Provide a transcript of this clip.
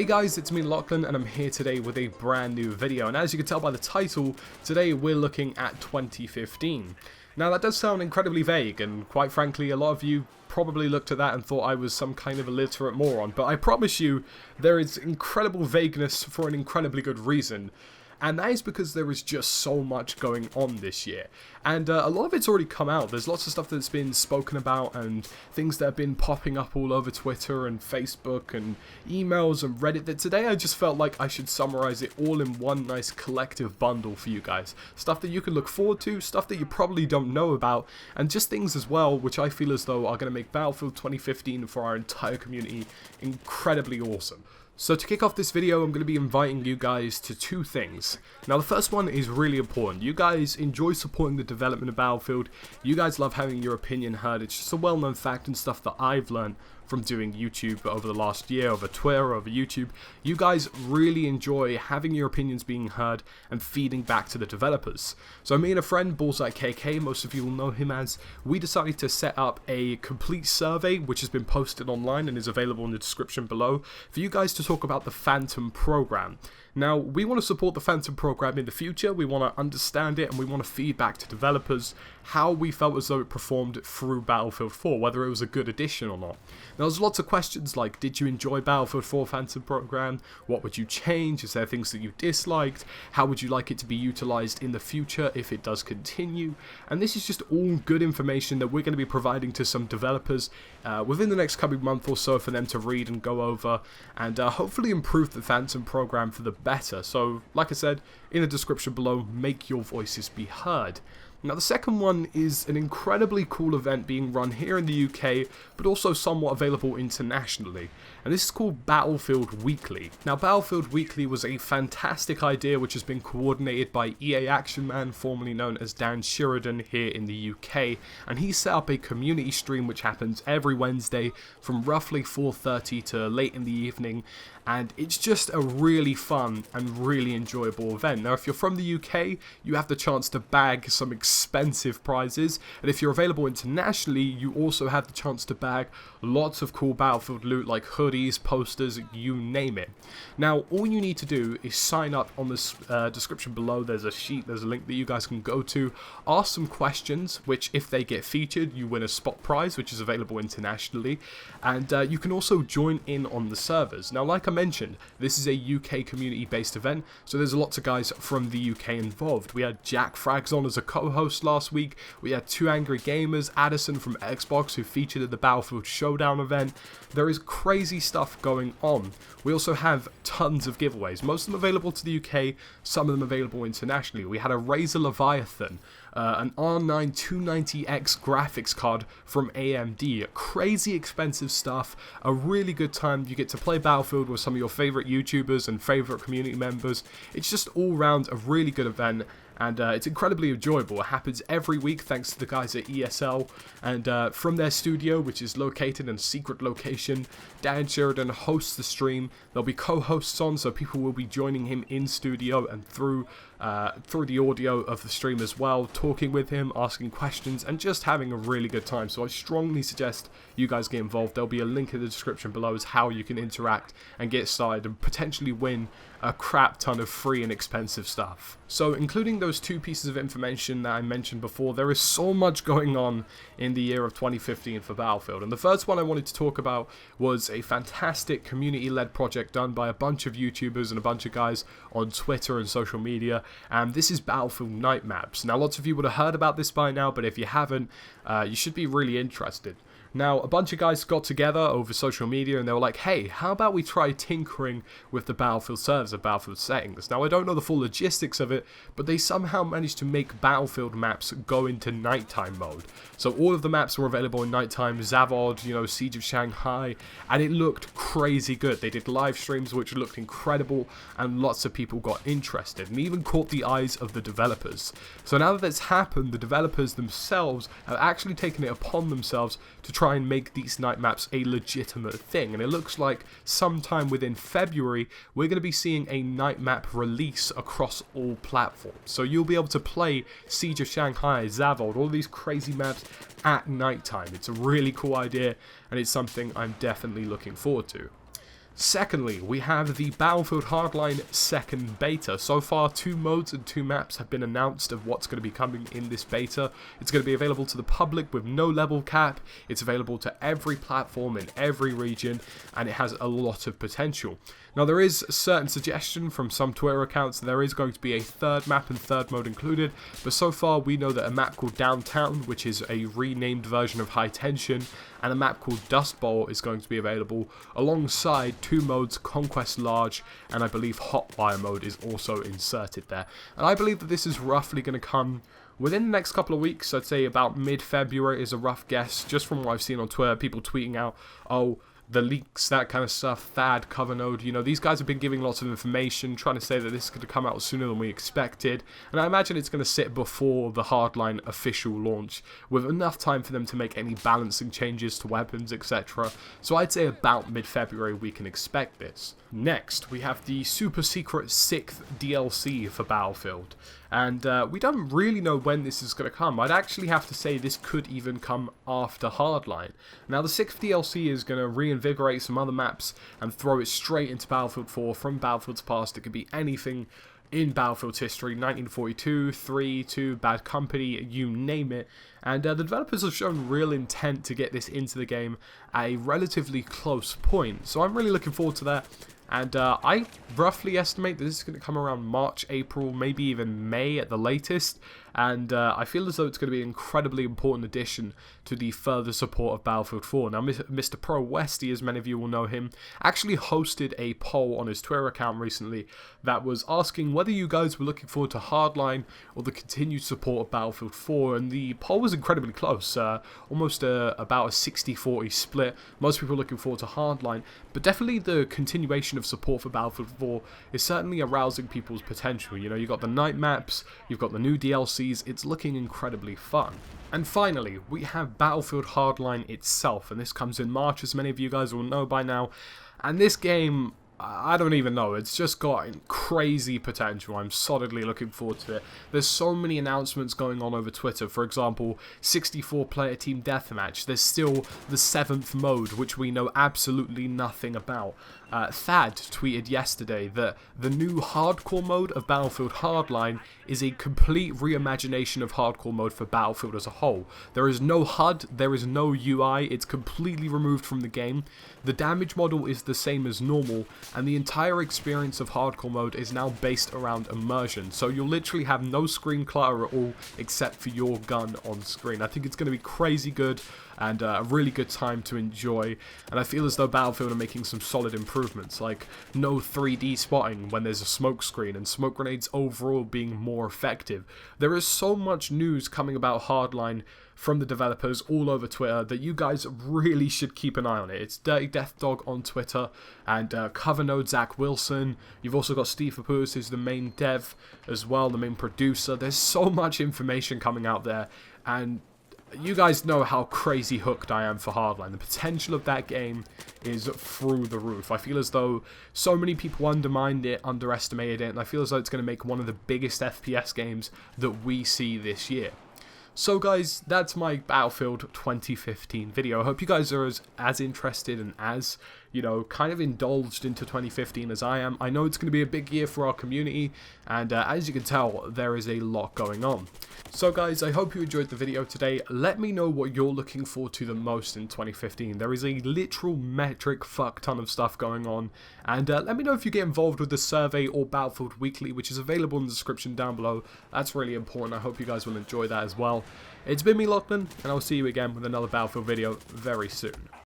guys, it's me Lachlan and I'm here today with a brand new video, and as you can tell by the title, today we're looking at 2015. Now that does sound incredibly vague, and quite frankly a lot of you probably looked at that and thought I was some kind of illiterate moron, but I promise you there is incredible vagueness for an incredibly good reason. And that is because there is just so much going on this year. And a lot of it's already come out. There's lots of stuff that's been spoken about and things that have been popping up all over Twitter and Facebook and emails and Reddit that today I just felt like I should summarize it all in one nice collective bundle for you guys. Stuff that you can look forward to, stuff that you probably don't know about, and just things as well which I feel as though are going to make Battlefield 2015 for our entire community incredibly awesome. So to kick off this video, I'm going to be inviting you guys to two things. Now the first one is really important. You guys enjoy supporting the development of Battlefield. You guys love having your opinion heard. It's just a well-known fact and stuff that I've learned from doing YouTube over the last year, over Twitter, over YouTube. You guys really enjoy having your opinions being heard and feeding back to the developers. So me and a friend, Bullseye KK, most of you will know him as, we decided to set up a complete survey which has been posted online and is available in the description below for you guys to talk about the Phantom program. Now, we want to support the Phantom program in the future, we want to understand it, and we want to feed back to developers how we felt as though it performed through Battlefield 4, whether it was a good addition or not. Now, there's lots of questions like, did you enjoy Battlefield 4 Phantom program? What would you change? Is there things that you disliked? How would you like it to be utilized in the future if it does continue? And this is just all good information that we're going to be providing to some developers within the next coming month or so for them to read and go over and hopefully improve the Phantom program for the better. So, like I said, in the description below, make your voices be heard. Now the second one is an incredibly cool event being run here in the UK, but also somewhat available internationally, and this is called Battlefield Weekly. Now Battlefield Weekly was a fantastic idea which has been coordinated by EA Action Man, formerly known as Dan Sheridan, here in the UK, and he set up a community stream which happens every Wednesday from roughly 4:30 to late in the evening, and it's just a really fun and really enjoyable event. Now if you're from the UK, you have the chance to bag some expensive prizes, and if you're available internationally, you also have the chance to bag lots of cool Battlefield loot like hoodies, posters, you name it. Now all you need to do is sign up on this description below. There's a sheet, there's a link that you guys can go to, ask some questions which if they get featured you win a spot prize which is available internationally, and you can also join in on the servers. Now like I mentioned, this is a UK community based event, so there's lots of guys from the UK involved. We had Jack Frags on as a co-host last week, we had Two Angry Gamers, Addison from Xbox who featured at the Battlefield Showdown event. There is crazy stuff going on. We also have tons of giveaways, most of them available to the UK, some of them available internationally. We had a Razer Leviathan, an R9 290X graphics card from AMD, crazy expensive stuff, a really good time. You get to play Battlefield with some of your favourite YouTubers and favourite community members. It's just all round a really good event, and it's incredibly enjoyable. It happens every week thanks to the guys at ESL, and from their studio, which is located in a secret location, Dan Sheridan hosts the stream. There'll be co-hosts on, so people will be joining him in studio and through the audio of the stream as well, talking with him, asking questions, and just having a really good time. So I strongly suggest you guys get involved. There'll be a link in the description below as how you can interact and get started and potentially win a crap ton of free and expensive stuff. So including those two pieces of information that I mentioned before, there is so much going on in the year of 2015 for Battlefield, and the first one I wanted to talk about was a fantastic community-led project done by a bunch of YouTubers and a bunch of guys on Twitter and social media, and this is Battlefield Night Maps. Now lots of you would have heard about this by now, but if you haven't, you should be really interested. Now, a bunch of guys got together over social media and they were like, hey, how about we try tinkering with the Battlefield servers and Battlefield settings? Now, I don't know the full logistics of it, but they somehow managed to make Battlefield maps go into nighttime mode. So all of the maps were available in nighttime, Zavod, Siege of Shanghai, and it looked crazy good. They did live streams which looked incredible, and lots of people got interested, and even caught the eyes of the developers. So now that that's happened, the developers themselves have actually taken it upon themselves to try and make these night maps a legitimate thing, and it looks like sometime within February we're going to be seeing a night map release across all platforms. So you'll be able to play Siege of Shanghai, Zavod, all these crazy maps at nighttime. It's a really cool idea, and it's something I'm definitely looking forward to. Secondly, we have the Battlefield Hardline second beta. So far, 2 modes and 2 maps have been announced of what's going to be coming in this beta. It's going to be available to the public with no level cap. It's available to every platform in every region, and it has a lot of potential. Now, there is a certain suggestion from some Twitter accounts that there is going to be a third map and third mode included, but so far we know that a map called Downtown, which is a renamed version of High Tension, and a map called Dust Bowl is going to be available alongside 2 modes, Conquest Large, and I believe Hotwire mode is also inserted there. And I believe that this is roughly going to come within the next couple of weeks. I'd say about mid-February is a rough guess, just from what I've seen on Twitter, people tweeting out, oh, the leaks, that kind of stuff, Thad, Covernode, you know, these guys have been giving lots of information, trying to say that this is going to come out sooner than we expected, and I imagine it's going to sit before the Hardline official launch, with enough time for them to make any balancing changes to weapons, etc. So I'd say about mid-February we can expect this. Next, we have the super secret 6th DLC for Battlefield, and we don't really know when this is going to come. I'd actually have to say this could even come after Hardline. Now, the 6th DLC is going to reinvigorate some other maps and throw it straight into Battlefield 4 from Battlefield's past. It could be anything in Battlefield's history, 1942, 3, 2, Bad Company, you name it. And the developers have shown real intent to get this into the game at a relatively close point, so I'm really looking forward to that. And I roughly estimate that this is going to come around March, April, maybe even May at the latest. And I feel as though it's going to be an incredibly important addition to the further support of Battlefield 4. Now, Mr. Pro Westy, as many of you will know him, actually hosted a poll on his Twitter account recently that was asking whether you guys were looking forward to Hardline or the continued support of Battlefield 4. And the poll was incredibly close, almost about a 60-40 split. Most people are looking forward to Hardline, but definitely the continuation of support for Battlefield 4 is certainly arousing people's potential. You know, you've got the night maps, you've got the new DLCs, it's looking incredibly fun. And finally, we have Battlefield Hardline itself, and this comes in March, as many of you guys will know by now. And this game, I don't even know, it's just got crazy potential. I'm solidly looking forward to it. There's so many announcements going on over Twitter. For example, 64-player team deathmatch. There's still the 7th mode, which we know absolutely nothing about. Thad tweeted yesterday that the new hardcore mode of Battlefield Hardline is a complete reimagination of hardcore mode for Battlefield as a whole. There is no HUD, there is no UI, it's completely removed from the game. The damage model is the same as normal, and the entire experience of hardcore mode is now based around immersion. So you'll literally have no screen clutter at all except for your gun on screen. I think it's going to be crazy good and a really good time to enjoy, and I feel as though Battlefield are making some solid improvements, like no 3D spotting when there's a smoke screen, and smoke grenades overall being more effective. There is so much news coming about Hardline from the developers all over Twitter that you guys really should keep an eye on it. It's Dirty Death Dog on Twitter, and Covernode Zach Wilson. You've also got Steve Papoulis, who's the main dev as well, the main producer. There's so much information coming out there, and you guys know how crazy hooked I am for Hardline. The potential of that game is through the roof. I feel as though so many people undermined it, underestimated it, and I feel as though it's going to make one of the biggest FPS games that we see this year. So guys, that's my Battlefield 2015 video. I hope you guys are as interested and as, you know, kind of indulged into 2015 as I am. I know it's going to be a big year for our community, and as you can tell, there is a lot going on. So guys, I hope you enjoyed the video today. Let me know what you're looking forward to the most in 2015. There is a literal metric fuck ton of stuff going on, and let me know if you get involved with the survey or Battlefield Weekly, which is available in the description down below. That's really important. I hope you guys will enjoy that as well. It's been me, Lachlan, and I'll see you again with another Battlefield video very soon.